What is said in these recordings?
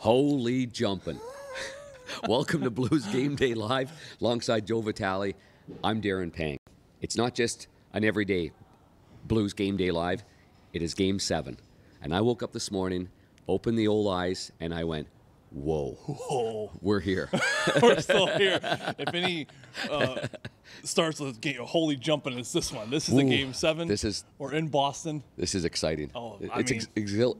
Holy jumping. Welcome to Blues Game Day Live alongside Joe Vitale. I'm Darren Pang. It's not just an everyday Blues Game Day Live. It is Game 7. And I woke up this morning, opened the old eyes, and I went, whoa. Whoa. We're here. We're still here. If any starts with holy jumping, it's this one. This is the Game 7. We're in Boston. This is exciting. Oh, it's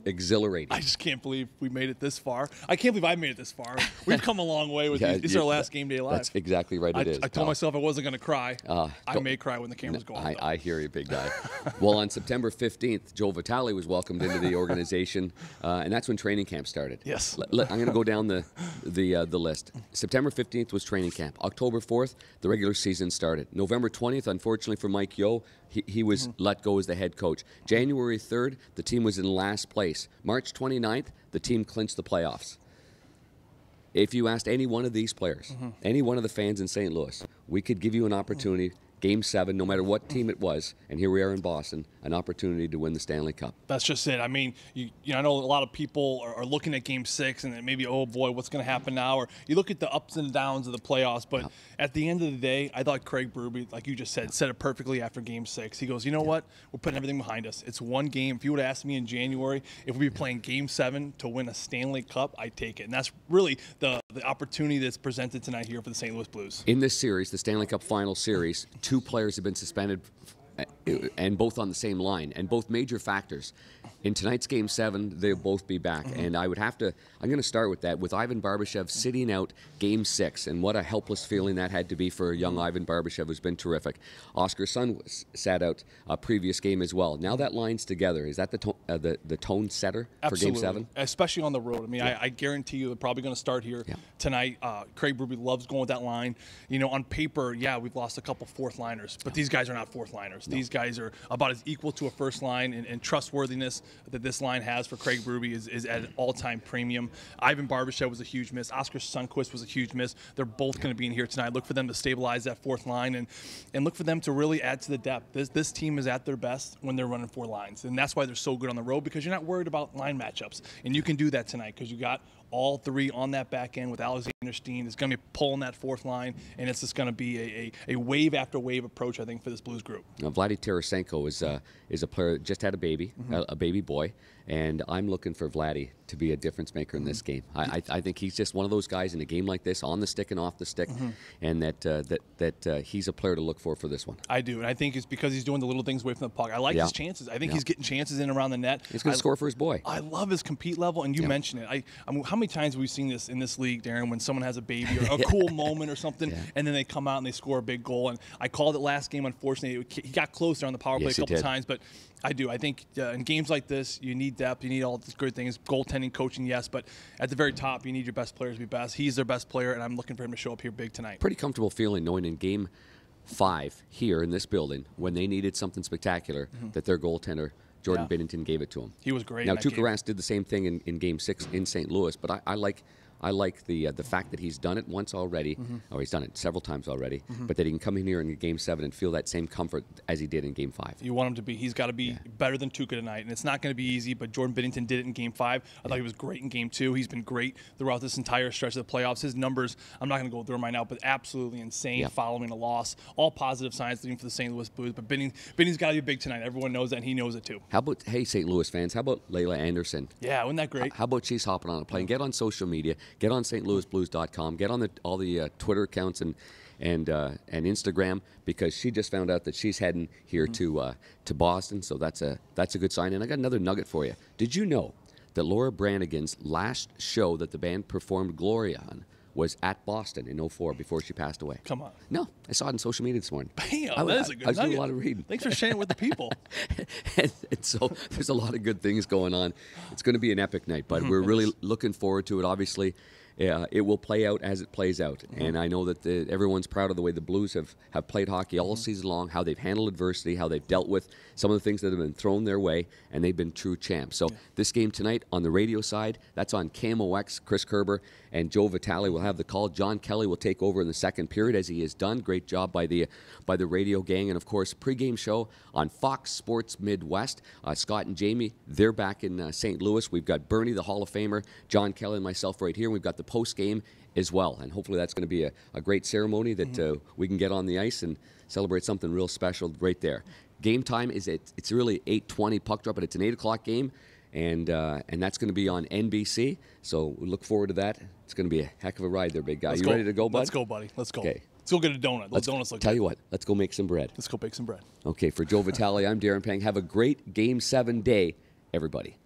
exhilarating. I just can't believe we made it this far. I can't believe I made it this far. We've come a long way with these. This is our last Game Day Live. That's exactly right. I told myself I wasn't going to cry. I may cry when the cameras go off. I hear you, big guy. Well, on September 15th, Joe Vitale was welcomed into the organization, and that's when training camp started. Yes. I'm going to go down the list. September 15th was training camp. October 4th, the regular season started. November 20th, unfortunately for Mike Yeo, he was let go as the head coach. January 3rd, the team was in last place. March 29th, the team clinched the playoffs. If you asked any one of these players, any one of the fans in St. Louis, we could give you an opportunity, Game 7, no matter what team it was, and here we are in Boston, an opportunity to win the Stanley Cup. That's just it. I mean, I know a lot of people are looking at Game 6 and maybe, oh boy, what's going to happen now? Or you look at the ups and downs of the playoffs, but at the end of the day, I thought Craig Berube, like you just said it perfectly after Game 6. He goes, you know what? We're putting everything behind us. It's one game. If you would have asked me in January if we'd be playing Game 7 to win a Stanley Cup, I'd take it. And that's really the opportunity that's presented tonight here for the St. Louis Blues. In this series, the Stanley Cup Final series, 2 players have been suspended, and both on the same line, and both major factors. In tonight's Game 7, they'll both be back, and I'm going to start with that, with Ivan Barbashev sitting out Game 6, and what a helpless feeling that had to be for young Ivan Barbashev, who's been terrific. Oscar Sun sat out a previous game as well. Now that line's together. Is that the tone setter for Game 7? Especially on the road. I mean, I guarantee you they're probably going to start here tonight. Craig Berube loves going with that line. You know, on paper, we've lost a couple fourth liners, but these guys are not fourth liners. No. These guys are about as equal to a first line, and trustworthiness that this line has for Craig Berube is at an all-time premium. Ivan Barbashev was a huge miss. Oscar Sundqvist was a huge miss. They're both going to be in here tonight. Look for them to stabilize that fourth line and look for them to really add to the depth. This team is at their best when they're running 4 lines, and that's why they're so good on the road, because you're not worried about line matchups, and you can do that tonight because you got all 3 on that back end with Alexander Steen. It's going to be pulling that fourth line, and it's just going to be a wave after wave approach, I think, for this Blues group. Now, Vladdy Tarasenko is a player that just had a baby, a baby boy, and I'm looking for Vladdy to be a difference maker in this game. I think he's just one of those guys in a game like this, on the stick and off the stick, and that he's a player to look for this one. I do, and I think it's because he's doing the little things away from the puck. I like his chances. I think he's getting chances in around the net. He's going to score for his boy. I love his compete level, and you mentioned it. How many times have we seen this in this league, Darren, when someone has a baby or a cool moment or something, and then they come out and they score a big goal? And I called it last game, unfortunately. He got closer on the power play a couple times, but I do. I think in games like this, you need depth. You need all these good things. Goaltending, coaching, yes, but at the very top, you need your best players to be best. He's their best player, and I'm looking for him to show up here big tonight. Pretty comfortable feeling knowing in Game 5 here in this building, when they needed something spectacular, that their goaltender, Jordan Binnington, gave it to him. He was great. Now, Tuukka Rask did the same thing in Game 6 in St. Louis, but I like the fact that he's done it once already, or he's done it several times already, but that he can come in here in Game 7 and feel that same comfort as he did in Game 5. You want him to be. He's got to be better than Tuukka tonight, and it's not going to be easy, but Jordan Binnington did it in Game 5. I thought he was great in Game 2. He's been great throughout this entire stretch of the playoffs. His numbers, I'm not going to go through them right now, but absolutely insane following a loss. All positive signs leading for the St. Louis Blues, but Binny's got to be big tonight. Everyone knows that, and he knows it too. How about, hey, St. Louis fans, how about Layla Anderson? Yeah, wasn't that great? How about she's hopping on a plane? Get on social media. Get on stlouisblues.com. Get on all the Twitter accounts and Instagram, because she just found out that she's heading here to Boston. So that's a good sign. And I got another nugget for you. Did you know that Laura Branigan's last show that the band performed Gloria on was at Boston in 2004 before she passed away? Come on. No, I saw it on social media this morning. Bam, that is a good I was doing nugget. a lot of reading. Thanks for sharing it with the people. and so there's a lot of good things going on. It's going to be an epic night, but we're really looking forward to it. Obviously, it will play out as it plays out. And I know that everyone's proud of the way the Blues have played hockey all season long, how they've handled adversity, how they've dealt with some of the things that have been thrown their way, and they've been true champs. So this game tonight on the radio side, that's on KMOX. Chris Kerber and Joe Vitale will have the call. John Kelly will take over in the second period, as he has done. Great job by the radio gang. And, of course, pregame show on Fox Sports Midwest. Scott and Jamie, they're back in St. Louis. We've got Bernie, the Hall of Famer, John Kelly and myself right here. We've got the post-game as well. And hopefully that's going to be a great ceremony that we can get on the ice and celebrate something real special right there. Game time it's really 8:20 puck drop, but it's an 8 o'clock game. And that's going to be on NBC. So we look forward to that. It's going to be a heck of a ride there, big guy. You ready to go, bud? Let's go, buddy. Let's go. Okay. Let's go get a donut. Those donuts look Tell good. you what, let's go make some bread. Let's go bake some bread. Okay, for Joe Vitale, I'm Darren Pang. Have a great Game 7 day, everybody.